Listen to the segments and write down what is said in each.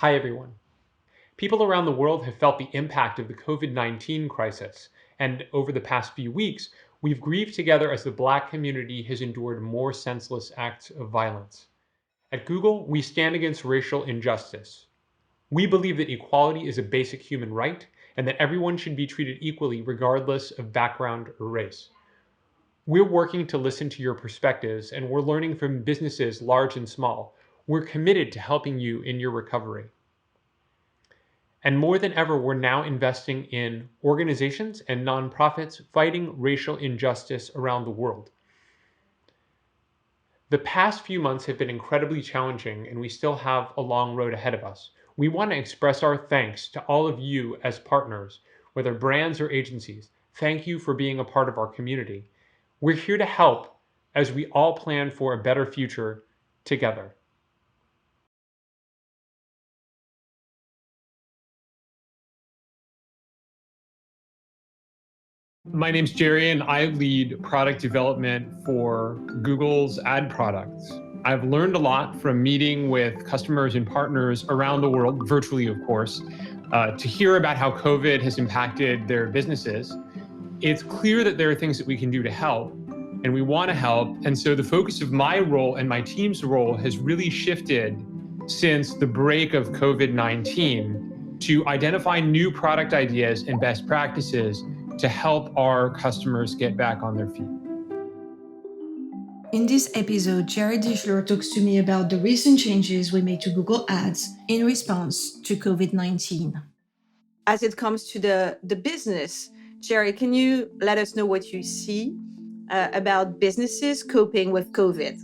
Hi, everyone. People around the world have felt the impact of the COVID-19 crisis, and over the past few weeks, we've grieved together as the Black community has endured more senseless acts of violence. At Google, we stand against racial injustice. We believe that equality is a basic human right and that everyone should be treated equally regardless of background or race. We're working to listen to your perspectives, and we're learning from businesses large and small. We're committed to helping you in your recovery. And more than ever, we're now investing in organizations and nonprofits fighting racial injustice around the world. The past few months have been incredibly challenging, and we still have a long road ahead of us. We want to express our thanks to all of you as partners, whether brands or agencies. Thank you for being a part of our community. We're here to help as we all plan for a better future together. My name's Jerry, and I lead product development for Google's ad products. I've learned a lot from meeting with customers and partners around the world, virtually, of course, to hear about how COVID has impacted their businesses. It's clear that there are things that we can do to help, and we want to help. And so the focus of my role and my team's role has really shifted since the break of COVID-19 to identify new product ideas and best practices to help our customers get back on their feet. In this episode, Jerry Dischler talks to me about the recent changes we made to Google Ads in response to COVID-19. As it comes to the business, Jerry, can you let us know what you see about businesses coping with COVID?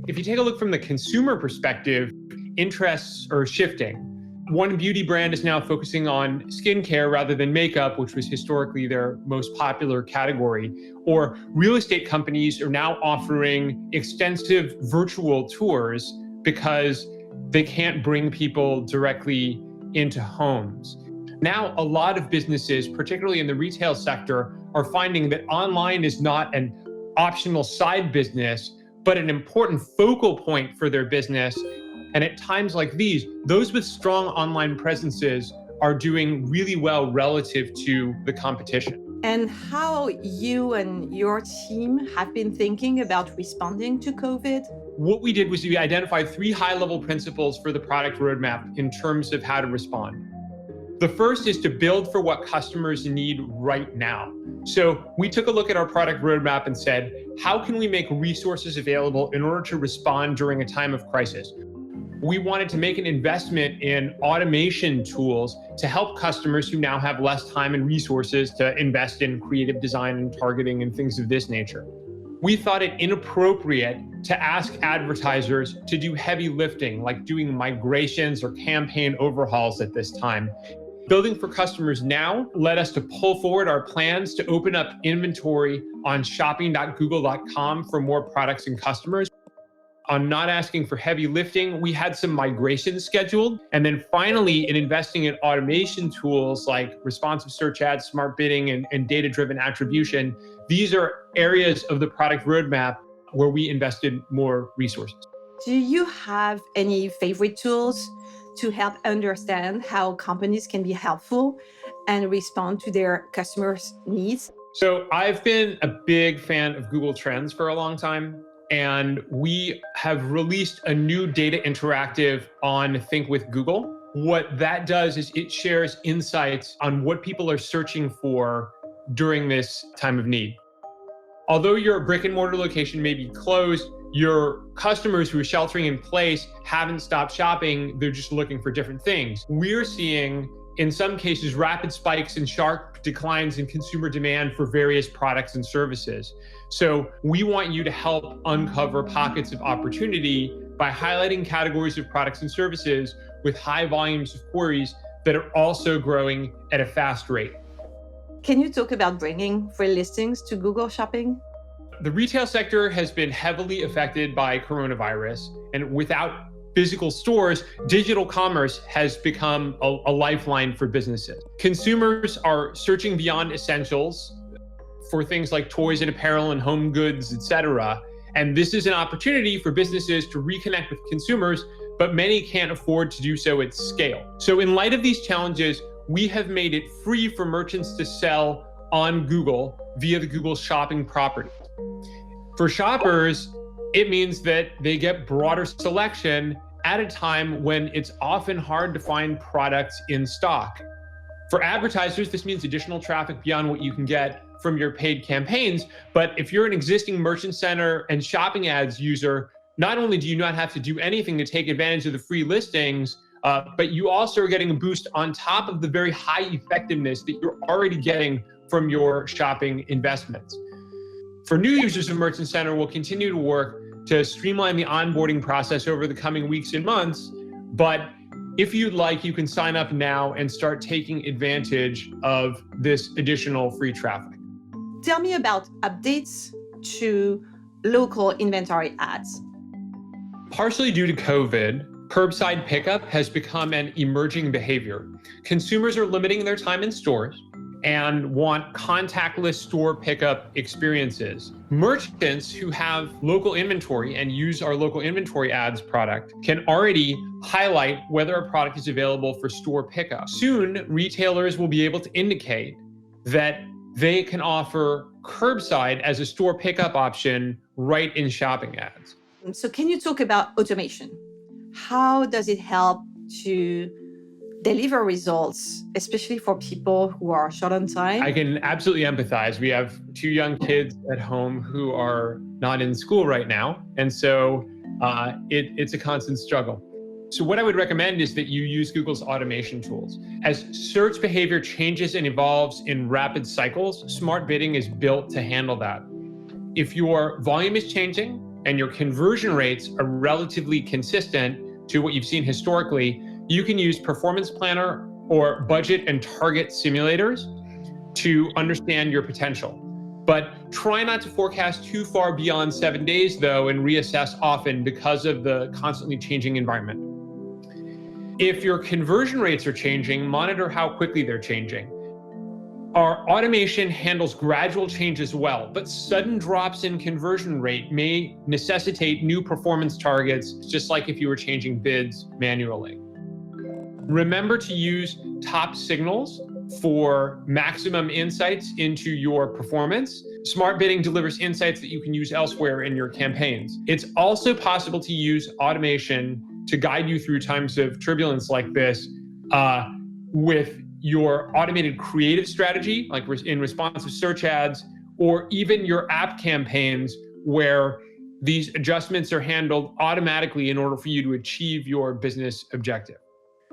If you take a look from the consumer perspective, interests are shifting. One beauty brand is now focusing on skincare rather than makeup, which was historically their most popular category. Or real estate companies are now offering extensive virtual tours because they can't bring people directly into homes. Now, a lot of businesses, particularly in the retail sector, are finding that online is not an optional side business, but an important focal point for their business. And at times like these, those with strong online presences are doing really well relative to the competition. And how you and your team have been thinking about responding to COVID? What we did was we identified 3 high-level principles for the product roadmap in terms of how to respond. The first is to build for what customers need right now. So we took a look at our product roadmap and said, how can we make resources available in order to respond during a time of crisis? We wanted to make an investment in automation tools to help customers who now have less time and resources to invest in creative design and targeting and things of this nature. We thought it inappropriate to ask advertisers to do heavy lifting, like doing migrations or campaign overhauls at this time. Building for customers now led us to pull forward our plans to open up inventory on shopping.google.com for more products and customers. On not asking for heavy lifting, we had some migrations scheduled. And then finally, in investing in automation tools like responsive search ads, smart bidding, and data-driven attribution, these are areas of the product roadmap where we invested more resources. Do you have any favorite tools to help understand how companies can be helpful and respond to their customers' needs? So I've been a big fan of Google Trends for a long time. And we have released a new data interactive on Think with Google. What that does is it shares insights on what people are searching for during this time of need. Although your brick and mortar location may be closed, your customers who are sheltering in place haven't stopped shopping. They're just looking for different things. We're seeing, in some cases, rapid spikes and sharp declines in consumer demand for various products and services. So we want you to help uncover pockets of opportunity by highlighting categories of products and services with high volumes of queries that are also growing at a fast rate. Can you talk about bringing free listings to Google Shopping? The retail sector has been heavily affected by coronavirus, and without physical stores, digital commerce has become a lifeline for businesses. Consumers are searching beyond essentials for things like toys and apparel and home goods, etc. And this is an opportunity for businesses to reconnect with consumers but many can't afford to do so at scale. So in light of these challenges, we have made it free for merchants to sell on Google via the Google Shopping property. For shoppers, it means that they get broader selection at a time when it's often hard to find products in stock. For advertisers, this means additional traffic beyond what you can get from your paid campaigns. But if you're an existing Merchant Center and shopping ads user, not only do you not have to do anything to take advantage of the free listings, but you also are getting a boost on top of the very high effectiveness that you're already getting from your shopping investments. For new users of Merchant Center, we'll continue to work to streamline the onboarding process over the coming weeks and months. But if you'd like, you can sign up now and start taking advantage of this additional free traffic. Tell me about updates to local inventory ads. Partially due to COVID, curbside pickup has become an emerging behavior. Consumers are limiting their time in stores and want contactless store pickup experiences. Merchants who have local inventory and use our local inventory ads product can already highlight whether a product is available for store pickup. Soon, retailers will be able to indicate that they can offer curbside as a store pickup option right in shopping ads. So can you talk about automation? How does it help to deliver results, especially for people who are short on time? I can absolutely empathize. We have 2 young kids at home who are not in school right now. And so it's a constant struggle. So what I would recommend is that you use Google's automation tools. As search behavior changes and evolves in rapid cycles, smart bidding is built to handle that. If your volume is changing and your conversion rates are relatively consistent to what you've seen historically, you can use Performance Planner or budget and target simulators to understand your potential. But try not to forecast too far beyond 7 days, though, and reassess often because of the constantly changing environment. If your conversion rates are changing, monitor how quickly they're changing. Our automation handles gradual change as well, but sudden drops in conversion rate may necessitate new performance targets, just like if you were changing bids manually. Remember to use top signals for maximum insights into your performance. Smart bidding delivers insights that you can use elsewhere in your campaigns. It's also possible to use automation to guide you through times of turbulence like this with your automated creative strategy, like in responsive search ads, or even your app campaigns where these adjustments are handled automatically in order for you to achieve your business objective.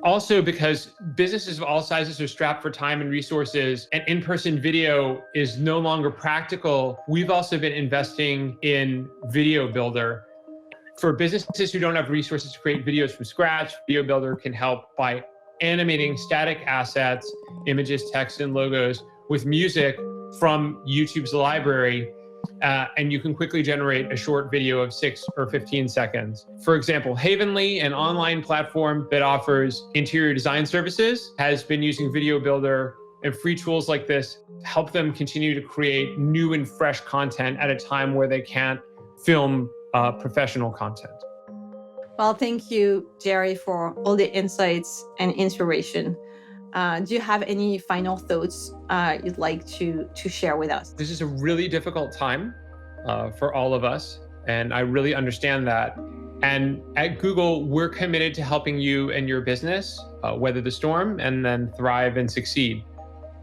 Also, because businesses of all sizes are strapped for time and resources and in-person video is no longer practical, we've also been investing in Video Builder. For businesses who don't have resources to create videos from scratch, Video Builder can help by animating static assets, images, text, and logos with music from YouTube's library. And you can quickly generate a short video of 6 or 15 seconds. For example, Havenly, an online platform that offers interior design services, has been using Video Builder, and free tools like this help them continue to create new and fresh content at a time where they can't film professional content. Well, thank you, Jerry, for all the insights and inspiration. Do you have any final thoughts you'd like to share with us? This is a really difficult time for all of us, and I really understand that. And at Google, we're committed to helping you and your business weather the storm and then thrive and succeed.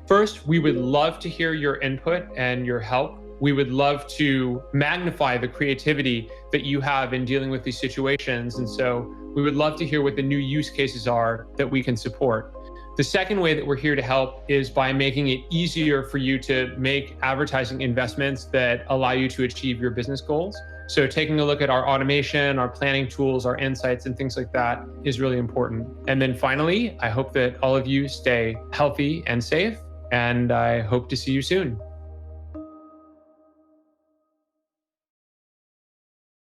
First, we would love to hear your input and your help. We would love to magnify the creativity that you have in dealing with these situations. And so we would love to hear what the new use cases are that we can support. The second way that we're here to help is by making it easier for you to make advertising investments that allow you to achieve your business goals. So taking a look at our automation, our planning tools, our insights, and things like that is really important. And then finally, I hope that all of you stay healthy and safe, and I hope to see you soon.